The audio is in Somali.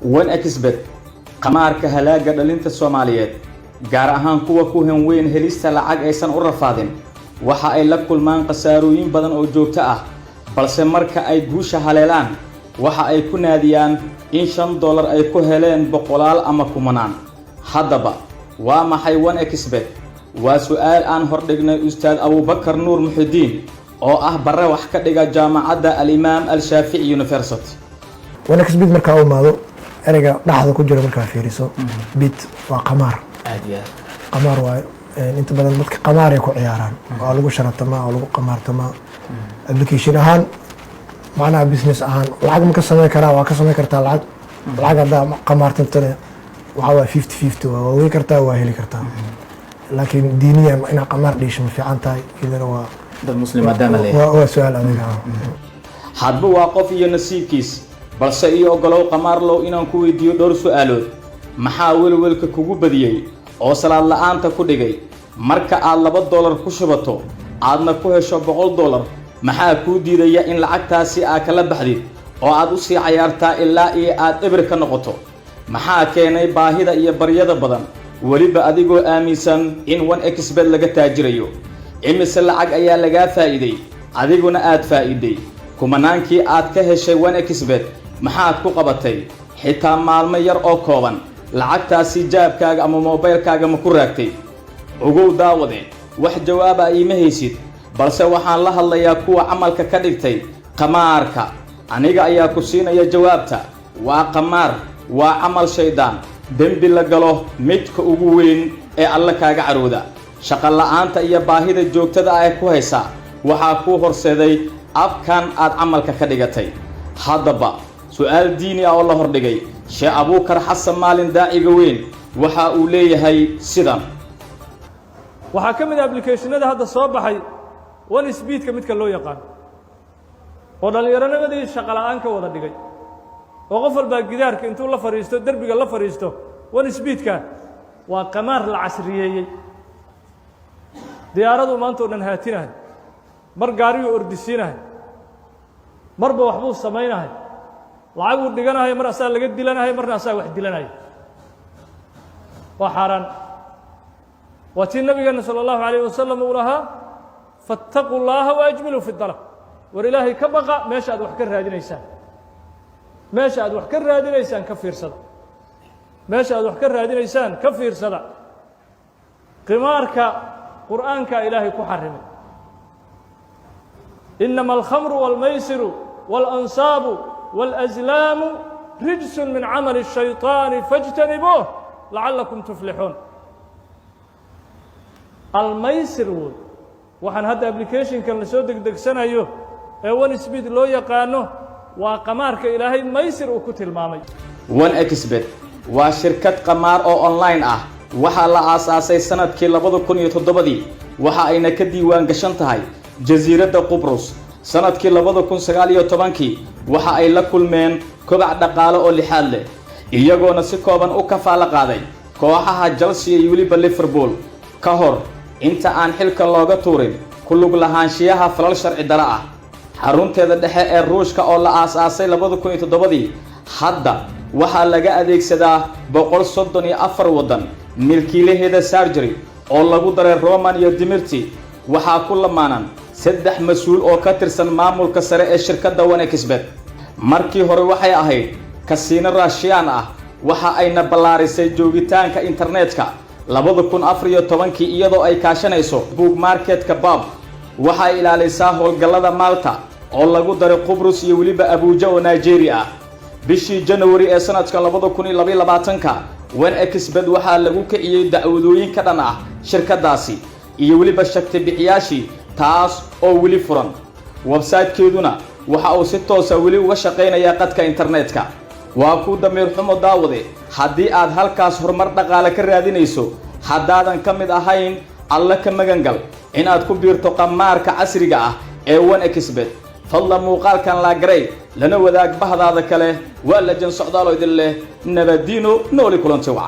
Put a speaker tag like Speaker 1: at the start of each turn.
Speaker 1: OneXBet qamaarka halaaga dhalinta Soomaaliyeed gaar ahaan kuwa ku hanweyn helista lacag aysan u rafaadin waxa ay la kulmaan qasaarooyin badan oo joogto ah balse marka ay guusha haleelaan waxa ay ku naadiyaan in $5 ay ku heleen boqolaal ama kumanaan haddaba waa maxay OneXBet waa su'aal aan hordhignay Ustaad Abubakar Nuur Muxidiin oo ah bare wax ka dhiga jaamacadda Al-Imam Al-Shafi'i University
Speaker 2: OneXBet marka uu maado ereyga dhaxda ku jira marka fiiriso bit waa qamaar qamaar waa inta badan dadka qamaar ay ku ciyaaraan waa lagu sharatamaa oo lagu qamaartamaa application ahaan macnaha business ahaan lacag ma ka sameyn karaa waa ka sameyn kartaa lacag hadda qamaartantana waxa waa 50-50 waa way kartaa waa heli kartaa laakiin diiniyan ina qamaar dhiisho ma fiican tahay idana waa
Speaker 1: dad muslimaadana leeyahay
Speaker 2: waa su'aal adiga
Speaker 1: hadba waa qof iyo nasiibkiis balse iyo ogolow qamaar low inaan ku weydiiyo dhowr su'aalood maxaa welwelka kugu badiyay oo salaad la'aanta ku dhigay marka aad $2 ku shubato aadna ku hesho $100 maxaa ku diidaya in lacagtaasi aad kala baxdid oo aad u sii ciyaartaa ilaa aad eber ka noqoto maxaa keenay baahida iyo baryada badan waliba adigoo aaminsan in OneXBet laga taajirayo imise lacag ayaa laga faa'iiday adiguna aad faa'iiday kumanaankii aad ka heshay OneXBet maxaad ku qabatay xitaa maalmo yar oo kooban lacagtaasi jaabkaaga ama moobilkaaga ma ku raagtay ogow daawade wax jawaab ah ima haysid balse waxaan la hadlayaa kuwa camalka ka dhigtay qamaarka aniga ayaa ku siinaya jawaabta waa qamaar waa camal shaydaan dembi la galo midka ugu weyn ee alla kaaga carooda shaqo la'aanta iyo baahida joogtada ah ee ku haysa waxaa ku horseeday abkan aad camalka ka dhigatay haddaba su'aal diini ah oo la hordhigay Sheekh Abubakar Xasan Maalin daaciga weyn waxa uu leeyahay sidan
Speaker 3: waxa ka mid ah applicationada hadda soo baxay OneXBet ka midka loo yaqaan oo dhalinyaranadii shaqo la'aan ka wada dhigay oo qof walba gidaarka intuu la fariisto darbiga la fariisto OneXBet ka waa qamaar la casriyeeyay diyaaradu maanta oo dhan haatinahay mar gaariyo ordisiinahay marba waxbuu samaynahay lacag uu dhiganahay mar asaa laga dilanahay marna asaa wax dilanahay waa xaaraan waa tii nabigeena sala allahu calayhi wasalam uu lahaa fattaquu llaha waajmiluu fi dalab war ilaahay ka baqa meesha aad wax ka raadinaysaan meesha aad wax ka raadinaysaan ka fiirsada meesha aad wax ka raadinaysaan ka fiirsada qimaarka qur'aanka ilaahay ku xarimay إنما الخمر والميسر والأنصاب والأزلام رجس من عمل الشيطان فاجتنبوه لعلكم تفلحون الميسر وحن هذا أبليكيشن كان لسودك دكسنا أيوه OneXBet لو يقانه وقمارك إلهي ميسر وكتل مامي
Speaker 1: OneXBet وشركة قمار أو أونلاين waxa la aasaasay sanadkii 2007 waxa ayna ka diiwaan gashan tahay jasiiradda Qubrus sanadkii 2019 waxa ay la kulmeen kobac dhaqaale oo lixaad leh iyagoona si kooban u kafaala qaaday kooxaha Chelsea iyo waliba Liverpool ka hor inta aan xilka looga tuurin ku lug lahaanshiyaha falal sharci dara ah xarunteeda dhexe ee Ruushka oo la aasaasay 2007 hadda waxa laga adeegsadaa 134 wadan milkiilaheeda surgery oo lagu daray Roman iyo Dimirti waxa ku lamaanan 3 mas'uul oo ka tirsan maamulka sare ee shirkadda OneXBet markii hore waxay ahayd kasiino Russian ah waxa ayna ballaarisay joogitaanka internetka 2014 iyadoo ay kaashanayso book marketka Bob waxa ay ilaalisaa howlgallada Malta oo lagu daray Qubrus iyo waliba Abuja oo Nigeria bishii January ee sanadka 2022 OneXBet waxa lagu kiciyay dacwadooyin ka dhan ah shirkadaasi iyo waliba shaqti bixiyaashii taas oo wali furan website-keeduna waxa uu si toos ah wali uga shaqeynaya qadka internetka waa ku dameer xumo daawade haddii aad halkaas horumar dhaqaale ka raadinayso haddaadan ka mid ahayn alla ka magangal inaad ku biirto qamaarka casriga ah ee OneXBet fadlan muuqaalkan la garay lana wadaag bahdaada kale waa la jan socdaalo idin leh nabadiino nooli kulanti wacan